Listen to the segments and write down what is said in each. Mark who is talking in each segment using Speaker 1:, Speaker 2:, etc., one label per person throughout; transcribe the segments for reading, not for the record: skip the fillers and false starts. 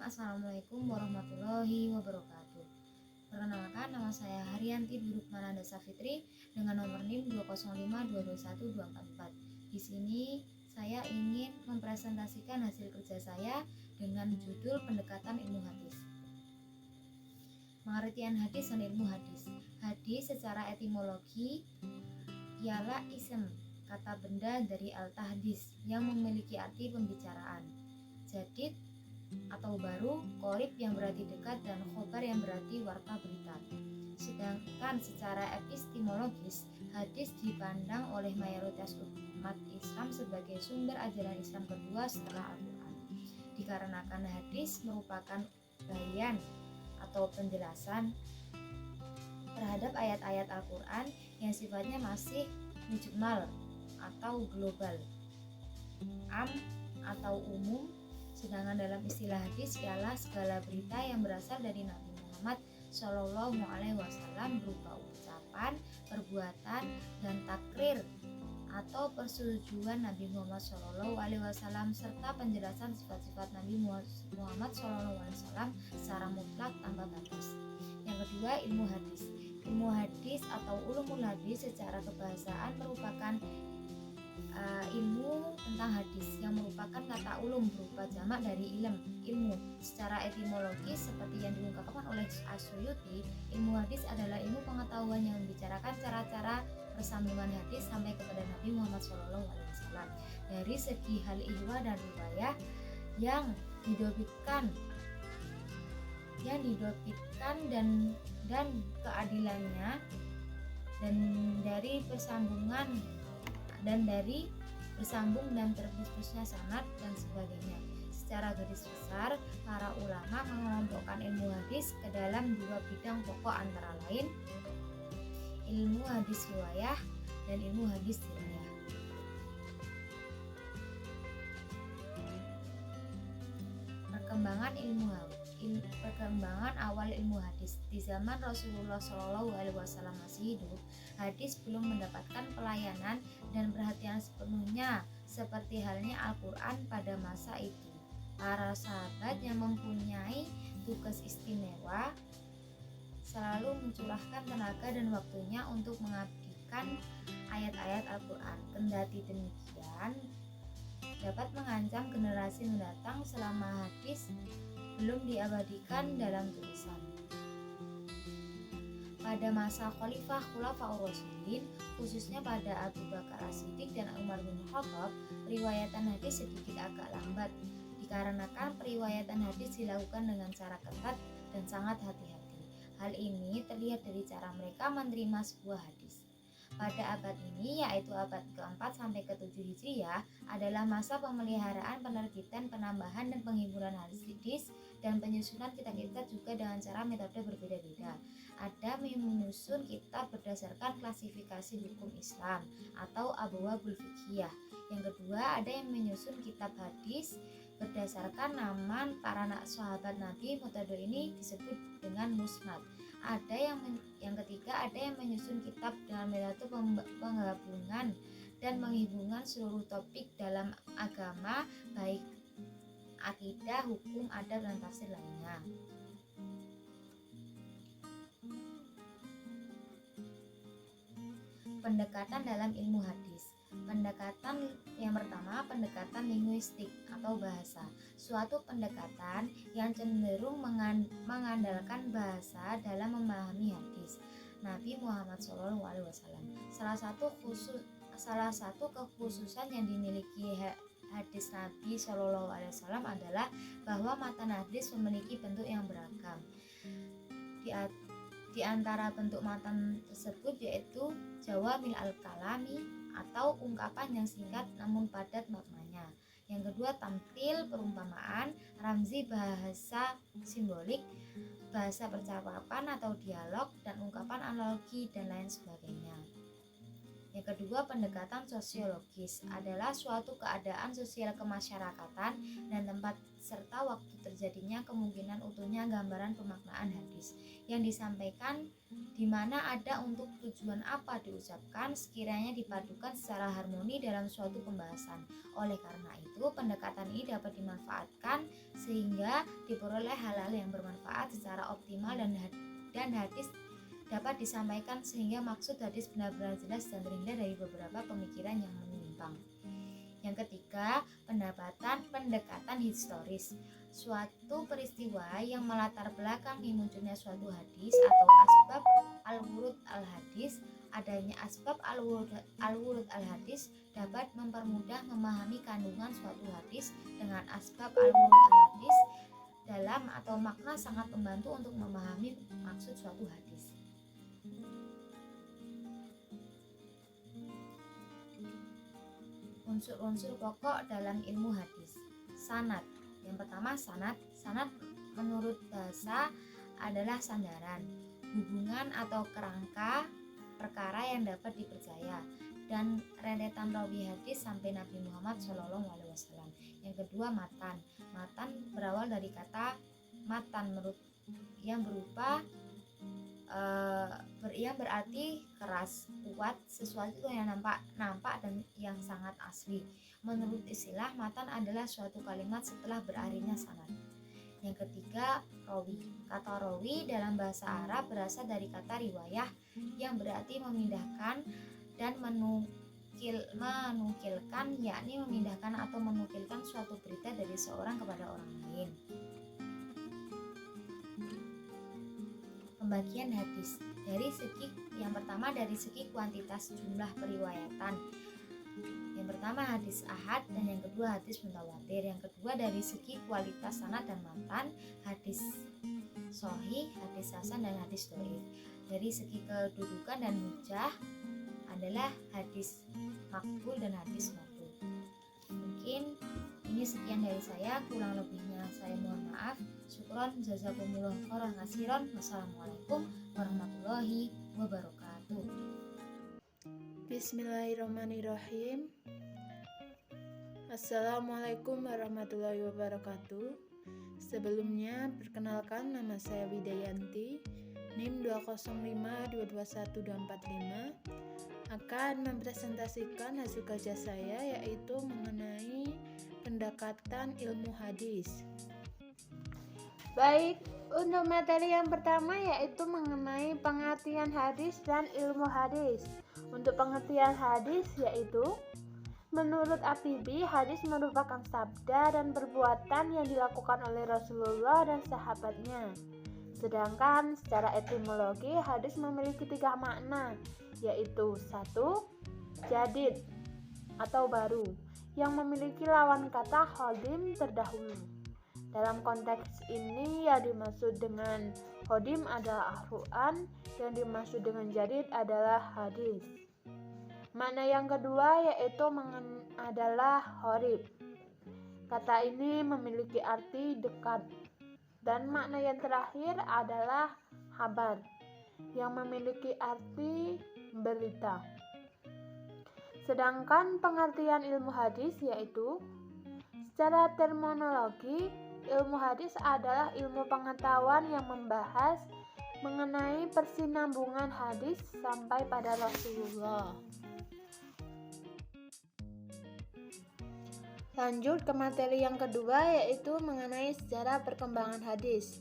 Speaker 1: Assalamualaikum warahmatullahi wabarakatuh. Perkenalkan, nama saya Haryanti Dwi Rukmananda Safitri dengan nomor NIM 205221244. Di sini saya ingin mempresentasikan hasil kerja saya dengan judul pendekatan ilmu hadis. Pengertian hadis dan ilmu hadis. Hadis secara etimologi ialah ism, kata benda dari al-tahdis yang memiliki arti pembicaraan. Jadid atau baru, qorib yang berarti dekat, dan khobar yang berarti warta berita. Sedangkan secara epistemologis, hadis dipandang oleh mayoritas umat Islam sebagai sumber ajaran Islam kedua setelah Al-Quran. Dikarenakan hadis merupakan bayan atau penjelasan terhadap ayat-ayat Al-Quran yang sifatnya masih mujmal atau global, am atau umum. Sedangkan dalam istilah hadis ialah segala berita yang berasal dari Nabi Muhammad SAW berupa ucapan, perbuatan, dan takrir atau persetujuan Nabi Muhammad SAW serta penjelasan sifat-sifat Nabi Muhammad SAW secara mutlak tanpa batas. Yang kedua, ilmu hadis. Ilmu hadis atau ulumul hadis secara kebahasaan merupakan ilmu tentang hadis yang merupakan kata ulum berupa jamak dari ilmu. Secara etimologis seperti yang diungkapkan oleh As-Suyuti, ilmu hadis adalah ilmu pengetahuan yang membicarakan cara-cara persambungan hadis sampai kepada Nabi Muhammad SAW dari segi hal ihwa dan riwayah yang didobitkan dan keadilannya, dan dari bersambung dan terputusnya sanad dan sebagainya. Secara garis besar, para ulama mengelompokkan ilmu hadis ke dalam dua bidang pokok, antara lain ilmu hadis riwayah dan ilmu hadis dirayah. Perkembangan awal ilmu hadis. Di zaman Rasulullah SAW masih hidup, hadis belum mendapatkan pelayanan dan perhatian sepenuhnya seperti halnya Al-Quran pada masa itu. Para sahabat yang mempunyai tugas istimewa selalu mencurahkan tenaga dan waktunya untuk mengabdikan ayat-ayat Al-Quran. Kendati demikian, dapat mengancam generasi mendatang selama hadis belum diabadikan dalam tulisan. Pada masa Khalifah Khulafaur Rasyidin, khususnya pada Abu Bakar As-Siddiq dan Umar bin Khattab, periwayatan hadis sedikit agak lambat, dikarenakan periwayatan hadis dilakukan dengan cara ketat dan sangat hati-hati. Hal ini terlihat dari cara mereka menerima sebuah hadis. Pada abad ini, yaitu abad ke-4 sampai ke-7 Hijriah, adalah masa pemeliharaan, penerbitan, penambahan, dan penghimpunan hadis dan penyusunan kitab-kitab juga dengan cara metode berbeda-beda. Ada menyusun kitab berdasarkan klasifikasi hukum Islam atau abwabul fiqhiyah. Yang kedua, ada yang menyusun kitab hadis berdasarkan nama para sahabat Nabi. Metode ini disebut dengan musnad. Yang ketiga, ada yang menyusun kitab dengan metode penggabungan dan menghubungkan seluruh topik dalam agama, baik akidah, hukum, adab, dan tafsir lainnya. Pendekatan dalam ilmu hadis. Pendekatan yang pertama, pendekatan linguistik atau bahasa. Suatu pendekatan yang cenderung mengandalkan bahasa dalam memahami hadis Nabi Muhammad SAW. Salah satu kekhususan yang dimiliki hadis Nabi SAW adalah bahwa matan hadis memiliki bentuk yang beragam. Di antara bentuk matan tersebut yaitu jawamil al-kalami atau ungkapan yang singkat namun padat maknanya. Yang kedua, tamthil, perumpamaan, ramzi, bahasa simbolik, bahasa percakapan atau dialog, dan ungkapan analogi dan lain sebagainya. Yang kedua, pendekatan sosiologis adalah suatu keadaan sosial kemasyarakatan dan tempat serta waktu terjadinya kemungkinan utuhnya gambaran pemaknaan hadis yang disampaikan, di mana ada untuk tujuan apa diucapkan, sekiranya dipadukan secara harmoni dalam suatu pembahasan. Oleh karena itu, pendekatan ini dapat dimanfaatkan sehingga diperoleh hal-hal yang bermanfaat secara optimal dan hadis dapat disampaikan sehingga maksud hadis benar-benar jelas dan terhindar dari beberapa pemikiran yang menyimpang. Yang ketiga, pendekatan historis. Suatu peristiwa yang melatar belakangi munculnya suatu hadis atau asbab al-wurud al-hadis. Adanya asbab al-wurud al-hadis dapat mempermudah memahami kandungan suatu hadis. Dengan asbab al-wurud al-hadis dalam atau makna sangat membantu untuk memahami maksud suatu hadis. Unsur-unsur pokok dalam ilmu hadis. Sanad. Yang pertama, sanad. Sanad menurut bahasa adalah sandaran, hubungan atau kerangka perkara yang dapat dipercaya dan rentetan rawi hadis sampai Nabi Muhammad SAW. Yang kedua, matan. Matan berawal dari kata matan yang berupa yang berarti keras, kuat, sesuatu yang nampak dan yang sangat asli. Menurut istilah, matan adalah suatu kalimat setelah berakhirnya sanad. Yang ketiga, rawi. Kata rawi dalam bahasa Arab berasal dari kata riwayah yang berarti memindahkan dan menukilkan, yakni memindahkan atau menukilkan suatu berita dari seorang kepada orang lain. Pembagian hadis yang pertama dari segi kuantitas jumlah periwayatan. Yang pertama hadis ahad dan yang kedua hadis mutawatir. Yang kedua dari segi kualitas sanad dan matan, hadis sahih, hadis hasan dan hadis dhaif. Dari segi kedudukan dan hujjah adalah hadis makbul dan hadis mardud. Mungkin ini sekian dari saya, kurang lebihnya saya mohon maaf. Syukron, jazakumullah khairan katsiran. Wassalamualaikum warahmatullahi wabarakatuh.
Speaker 2: Bismillahirrahmanirrahim. Assalamualaikum warahmatullahi wabarakatuh. Sebelumnya, perkenalkan, nama saya Widayanti, NIM 205221245, akan mempresentasikan hasil kerja saya, yaitu mengenai pendekatan ilmu hadis. Baik, untuk materi yang pertama yaitu mengenai pengertian hadis dan ilmu hadis. Untuk pengertian hadis yaitu, menurut At-Tibi, hadis merupakan sabda dan perbuatan yang dilakukan oleh Rasulullah dan sahabatnya. Sedangkan secara etimologi, hadis memiliki 3 makna, yaitu 1. Jadid atau baru, yang memiliki lawan kata hodim terdahulu. Dalam konteks ini yang dimaksud dengan hodim adalah Al-Quran, yang dimaksud dengan jadid adalah hadis. Makna yang kedua yaitu adalah horib. Kata ini memiliki arti dekat. Dan makna yang terakhir adalah habar, yang memiliki arti berita. Sedangkan pengertian ilmu hadis yaitu, secara terminologi, ilmu hadis adalah ilmu pengetahuan yang membahas mengenai persinambungan hadis sampai pada Rasulullah. Lanjut ke materi yang kedua yaitu mengenai sejarah perkembangan hadis.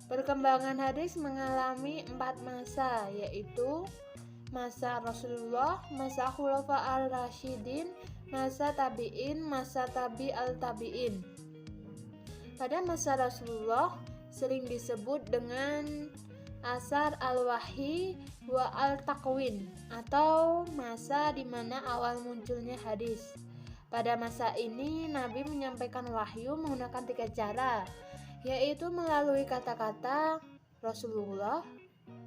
Speaker 2: Perkembangan hadis mengalami 4 masa, yaitu masa Rasulullah, masa Khulafa al-Rasyidin, masa tabi'in, masa tabi al-tabi'in. Pada masa Rasulullah sering disebut dengan asar al-wahyi wa al-takwin, atau masa di mana awal munculnya hadis. Pada masa ini Nabi menyampaikan wahyu menggunakan 3 cara, yaitu melalui kata-kata Rasulullah,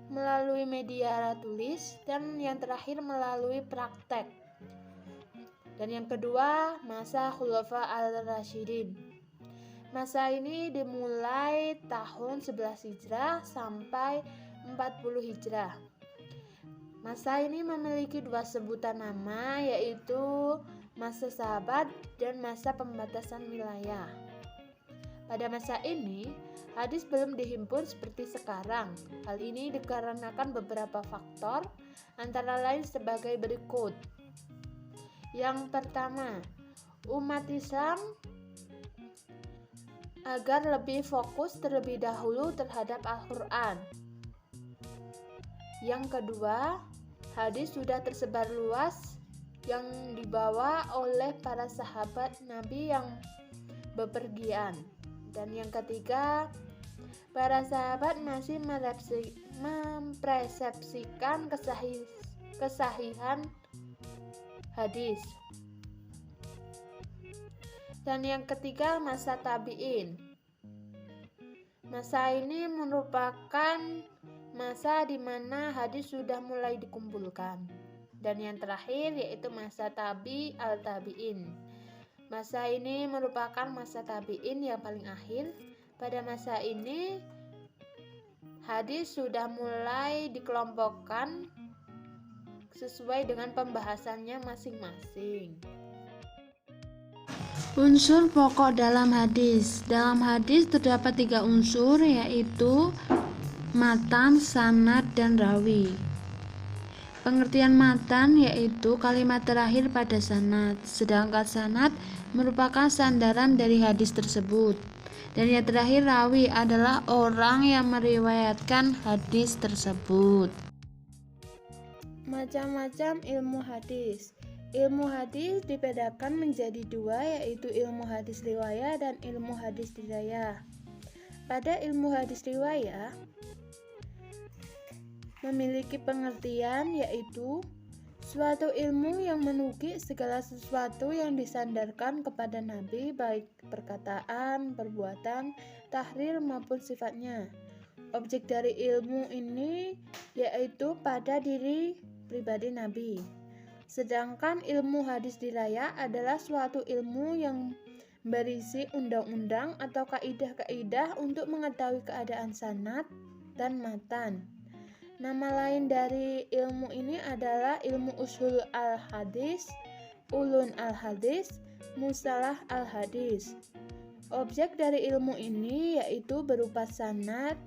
Speaker 2: melalui media tulis, dan yang terakhir melalui praktek. Dan yang kedua, masa Khulafa al-Rasyidin. Masa ini dimulai tahun 11 Hijrah sampai 40 Hijrah. Masa ini memiliki dua sebutan nama, yaitu masa sahabat dan masa pembatasan wilayah. Pada masa ini, hadis belum dihimpun seperti sekarang. Hal ini dikarenakan beberapa faktor, antara lain sebagai berikut. Yang pertama, umat Islam agar lebih fokus terlebih dahulu terhadap Al-Quran. Yang kedua, hadis sudah tersebar luas yang dibawa oleh para sahabat Nabi yang bepergian. Dan yang ketiga, para sahabat masih mempersepsikan kesahihan hadis. Dan yang ketiga, masa tabi'in. Masa ini merupakan masa di mana hadis sudah mulai dikumpulkan. Dan yang terakhir yaitu masa al-tabi'in. Masa ini merupakan masa tabi'in yang paling akhir. Pada masa ini hadis sudah mulai dikelompokkan sesuai dengan pembahasannya masing-masing.
Speaker 3: Unsur pokok dalam hadis. Dalam hadis terdapat 3 unsur, yaitu matan, sanad, dan rawi. Pengertian matan yaitu kalimat terakhir pada sanad, sedangkan sanad merupakan sandaran dari hadis tersebut. Dan yang terakhir, rawi adalah orang yang meriwayatkan hadis tersebut.
Speaker 2: Macam-macam ilmu hadis. Ilmu hadis dibedakan menjadi 2, yaitu ilmu hadis riwayah dan ilmu hadis dirayah. Pada ilmu hadis riwayah memiliki pengertian yaitu suatu ilmu yang menukik segala sesuatu yang disandarkan kepada Nabi, baik perkataan, perbuatan, tahril maupun sifatnya. Objek dari ilmu ini yaitu pada diri pribadi Nabi. Sedangkan ilmu hadis dirayah adalah suatu ilmu yang berisi undang-undang atau kaidah-kaidah untuk mengetahui keadaan sanad dan matan. Nama lain dari ilmu ini adalah ilmu usul al-hadis, ulun al-hadis, mustalah al-hadis. Objek dari ilmu ini yaitu berupa sanad,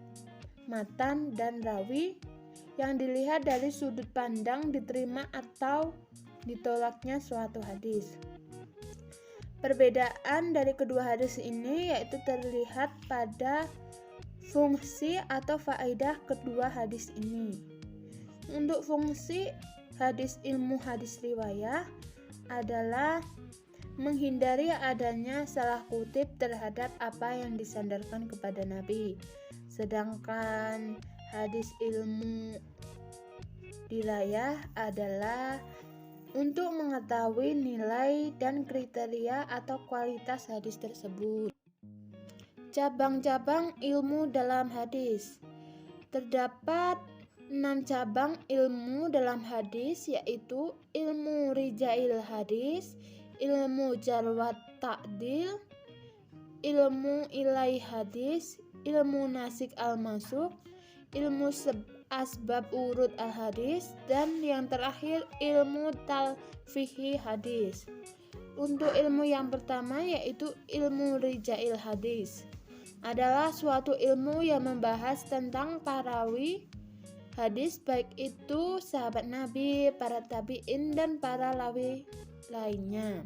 Speaker 2: matan, dan rawi yang dilihat dari sudut pandang diterima atau ditolaknya suatu hadis. Perbedaan dari kedua hadis ini yaitu terlihat pada fungsi atau faedah kedua hadis ini. Untuk fungsi hadis ilmu hadis riwayah adalah menghindari adanya salah kutip terhadap apa yang disandarkan kepada Nabi. Sedangkan hadis ilmu dirayah adalah untuk mengetahui nilai dan kriteria atau kualitas hadis tersebut. Cabang-cabang ilmu dalam hadis. Terdapat 6 cabang ilmu dalam hadis, yaitu ilmu rijail hadis, ilmu jarwat ta'dil, ilmu ilai hadis, ilmu nasik al-masuk, ilmu asbab urut al-hadis, dan yang terakhir ilmu talfihi hadis. Untuk ilmu yang pertama yaitu ilmu rijail hadis adalah suatu ilmu yang membahas tentang parawi hadis, baik itu sahabat Nabi, para tabi'in, dan para rawi lainnya.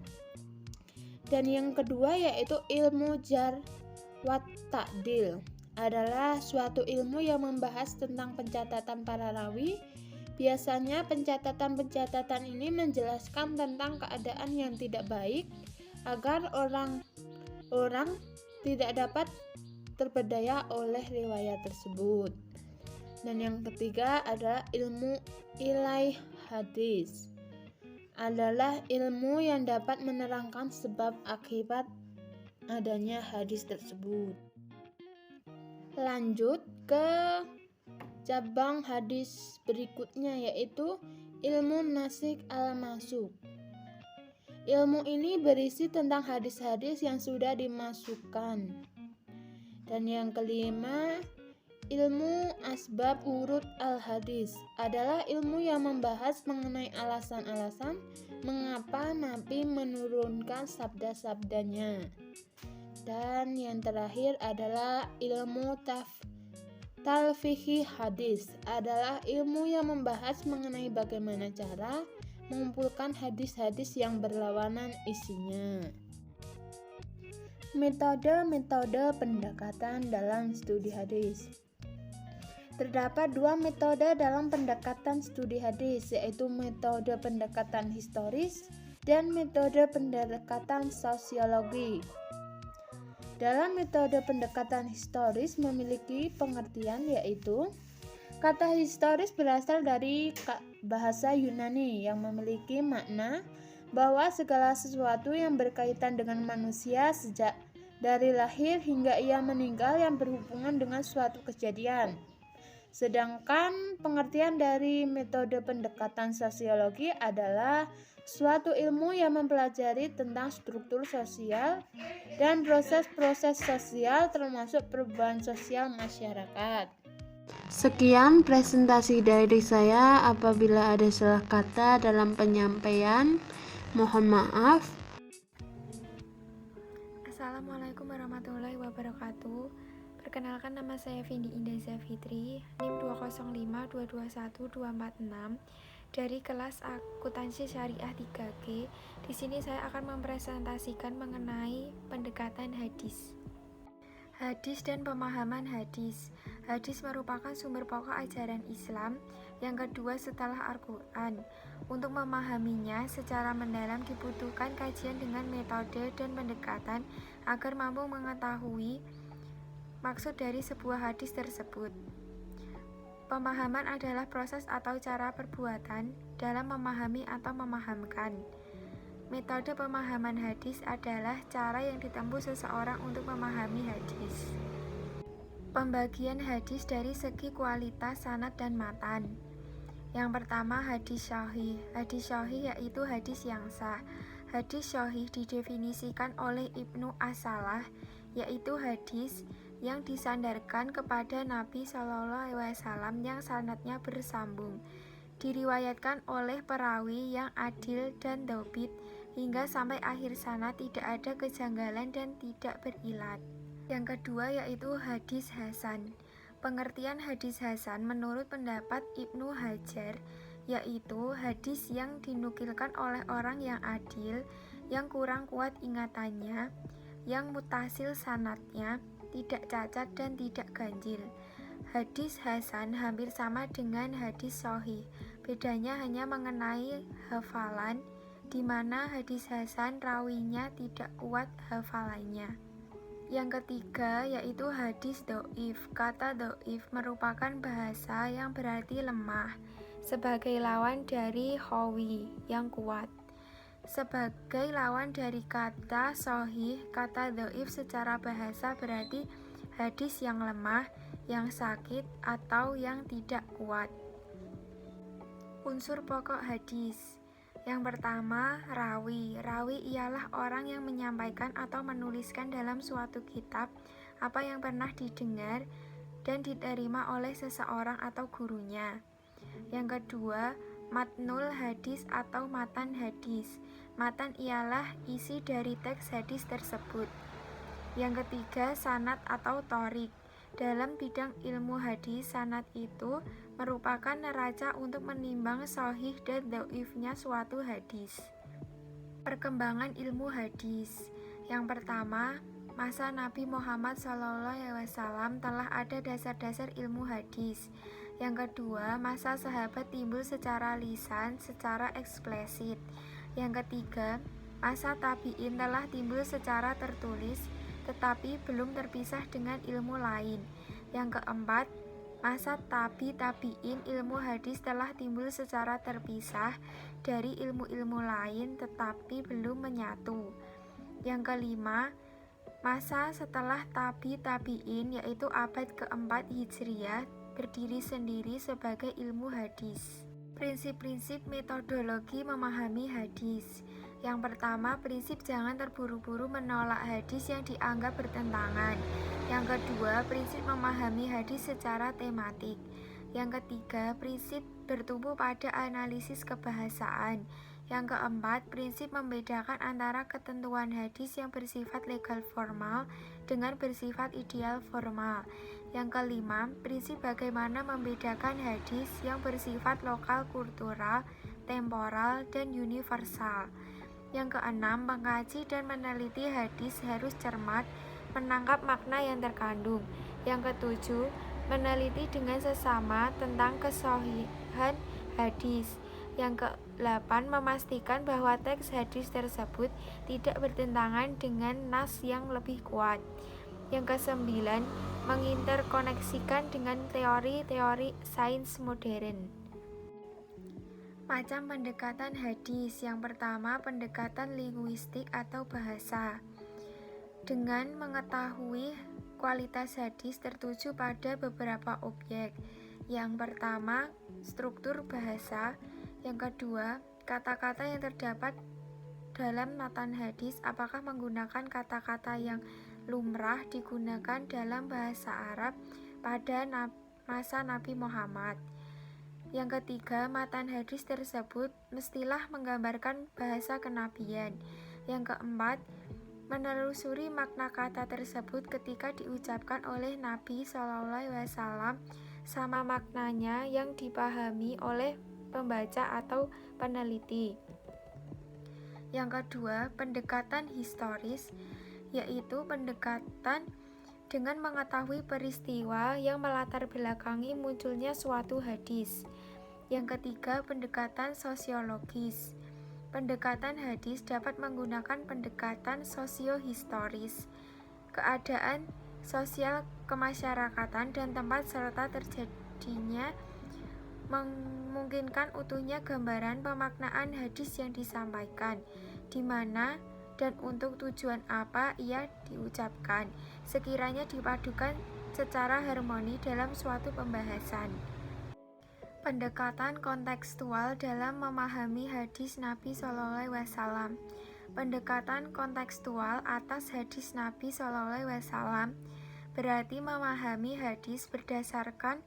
Speaker 2: Dan yang kedua yaitu ilmu jarwat ta'dil adalah suatu ilmu yang membahas tentang pencatatan para rawi. Biasanya pencatatan-pencatatan ini menjelaskan tentang keadaan yang tidak baik agar orang tidak dapat terpedaya oleh riwayat tersebut. Dan yang ketiga adalah ilmu ilai hadis, adalah ilmu yang dapat menerangkan sebab akibat adanya hadis tersebut. Lanjut ke cabang hadis berikutnya yaitu ilmu nasik al-masuk. Ilmu ini berisi tentang hadis-hadis yang sudah dimasukkan. Dan yang kelima Ilmu asbab urut al-hadis adalah ilmu yang membahas mengenai alasan-alasan mengapa Nabi menurunkan sabda-sabdanya. Dan yang terakhir adalah ilmu talfiqih hadis adalah ilmu yang membahas mengenai bagaimana cara mengumpulkan hadis-hadis yang berlawanan isinya. Metode-metode pendekatan dalam studi hadis. Terdapat dua metode dalam pendekatan studi hadis, yaitu metode pendekatan historis dan metode pendekatan sosiologi. Dalam metode pendekatan historis memiliki pengertian yaitu kata historis berasal dari bahasa Yunani yang memiliki makna bahwa segala sesuatu yang berkaitan dengan manusia sejak dari lahir hingga ia meninggal yang berhubungan dengan suatu kejadian. Sedangkan pengertian dari metode pendekatan sosiologi adalah suatu ilmu yang mempelajari tentang struktur sosial dan proses-proses sosial termasuk perubahan sosial masyarakat.
Speaker 3: Sekian presentasi dari saya. Apabila ada salah kata dalam penyampaian, mohon maaf.
Speaker 4: Assalamualaikum warahmatullahi wabarakatuh. Perkenalkan, nama saya Vindi Indah Fitri, NIM 205221246 dari kelas Akuntansi Syariah 3G. Di sini saya akan mempresentasikan mengenai pendekatan hadis. Hadis dan pemahaman hadis. Hadis merupakan sumber pokok ajaran Islam yang kedua setelah Al-Quran. Untuk memahaminya secara mendalam dibutuhkan kajian dengan metode dan pendekatan agar mampu mengetahui maksud dari sebuah hadis tersebut. Pemahaman adalah proses atau cara perbuatan dalam memahami atau memahamkan. Metode pemahaman hadis adalah cara yang ditempuh seseorang untuk memahami hadis. Pembagian hadis dari segi kualitas, sanad, dan matan. Yang pertama, hadis syahih. Hadis syahih yaitu hadis yang sah. Hadis syahih didefinisikan oleh Ibnu As-Salah, yaitu hadis yang disandarkan kepada Nabi SAW yang sanadnya bersambung, diriwayatkan oleh perawi yang adil dan dhaubit, hingga sampai akhir sanad tidak ada kejanggalan dan tidak berilat. Yang kedua yaitu hadis hasan. Pengertian hadis hasan menurut pendapat Ibnu Hajar yaitu hadis yang dinukilkan oleh orang yang adil, yang kurang kuat ingatannya, yang mutasil sanadnya, tidak cacat dan tidak ganjil. Hadis hasan hampir sama dengan hadis sahih. Bedanya hanya mengenai hafalan, di mana hadis hasan rawinya tidak kuat hafalannya. Yang ketiga yaitu hadis dhaif. Kata dhaif merupakan bahasa yang berarti lemah, sebagai lawan dari qawi yang kuat. Sebagai lawan dari kata sahih, kata dhaif secara bahasa berarti hadis yang lemah, yang sakit, atau yang tidak kuat. Unsur pokok hadis. Yang pertama, rawi. Rawi ialah orang yang menyampaikan atau menuliskan dalam suatu kitab apa yang pernah didengar dan diterima oleh seseorang atau gurunya. Yang kedua, matnul hadis atau matan hadis. Matan ialah isi dari teks hadis tersebut. Yang ketiga, sanad atau thorik. Dalam bidang ilmu hadis, sanad itu merupakan neraca untuk menimbang sahih dan dhaifnya suatu hadis. Perkembangan ilmu hadis. Yang pertama, masa Nabi Muhammad SAW telah ada dasar-dasar ilmu hadis. Yang kedua, masa sahabat timbul secara lisan, secara eksplisit. Yang ketiga, masa tabi'in telah timbul secara tertulis, tetapi belum terpisah dengan ilmu lain. Yang keempat, masa tabi'in ilmu hadis telah timbul secara terpisah dari ilmu-ilmu lain, tetapi belum menyatu. Yang kelima, masa setelah tabi'in yaitu abad keempat Hijriyah berdiri sendiri sebagai ilmu hadis. Prinsip-prinsip metodologi memahami hadis. Yang pertama, prinsip jangan terburu-buru menolak hadis yang dianggap bertentangan. Yang kedua, prinsip memahami hadis secara tematik. Yang ketiga, prinsip bertumbuh pada analisis kebahasaan. Yang keempat, prinsip membedakan antara ketentuan hadis yang bersifat legal formal dengan bersifat ideal formal. Yang kelima, prinsip bagaimana membedakan hadis yang bersifat lokal kultural, temporal, dan universal. Yang keenam, mengkaji dan meneliti hadis harus cermat, menangkap makna yang terkandung. Yang ketujuh, meneliti dengan sesama tentang kesahihan hadis. Yang ke-8, memastikan bahwa teks hadis tersebut tidak bertentangan dengan nas yang lebih kuat. Yang ke-9, menginterkoneksikan dengan teori-teori sains modern. Macam pendekatan hadis. Yang pertama, pendekatan linguistik atau bahasa. Dengan mengetahui kualitas hadis tertuju pada beberapa objek. Yang pertama, struktur bahasa. Yang kedua, kata-kata yang terdapat dalam matan hadis apakah menggunakan kata-kata yang lumrah digunakan dalam bahasa Arab pada masa Nabi Muhammad. Yang ketiga, matan hadis tersebut mestilah menggambarkan bahasa kenabian. Yang keempat, menelusuri makna kata tersebut ketika diucapkan oleh Nabi SAW sama maknanya yang dipahami oleh pembaca atau peneliti. Yang kedua, pendekatan historis, yaitu pendekatan dengan mengetahui peristiwa yang melatar belakangi munculnya suatu hadis. Yang ketiga, pendekatan sosiologis. Pendekatan hadis dapat menggunakan pendekatan sosiohistoris, keadaan sosial kemasyarakatan dan tempat serta terjadinya memungkinkan utuhnya gambaran pemaknaan hadis yang disampaikan, di mana dan untuk tujuan apa ia diucapkan, sekiranya dipadukan secara harmoni dalam suatu pembahasan. Pendekatan kontekstual dalam memahami hadis Nabi SAW. Pendekatan kontekstual atas hadis Nabi SAW berarti memahami hadis berdasarkan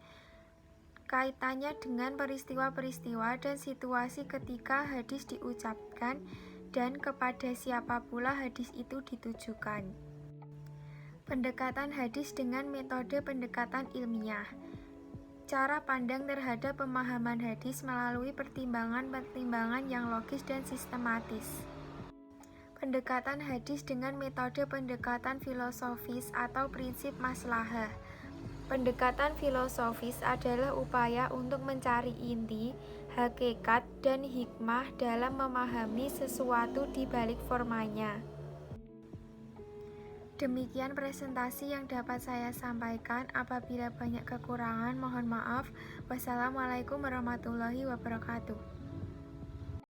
Speaker 4: kaitannya dengan peristiwa-peristiwa dan situasi ketika hadis diucapkan dan kepada siapa pula hadis itu ditujukan. Pendekatan hadis dengan metode pendekatan ilmiah. Cara pandang terhadap pemahaman hadis melalui pertimbangan-pertimbangan yang logis dan sistematis. Pendekatan hadis dengan metode pendekatan filosofis atau prinsip maslahah. Pendekatan filosofis adalah upaya untuk mencari inti, hakikat, dan hikmah dalam memahami sesuatu di balik formanya. Demikian presentasi yang dapat saya sampaikan. Apabila banyak kekurangan, mohon maaf. Wassalamualaikum warahmatullahi wabarakatuh.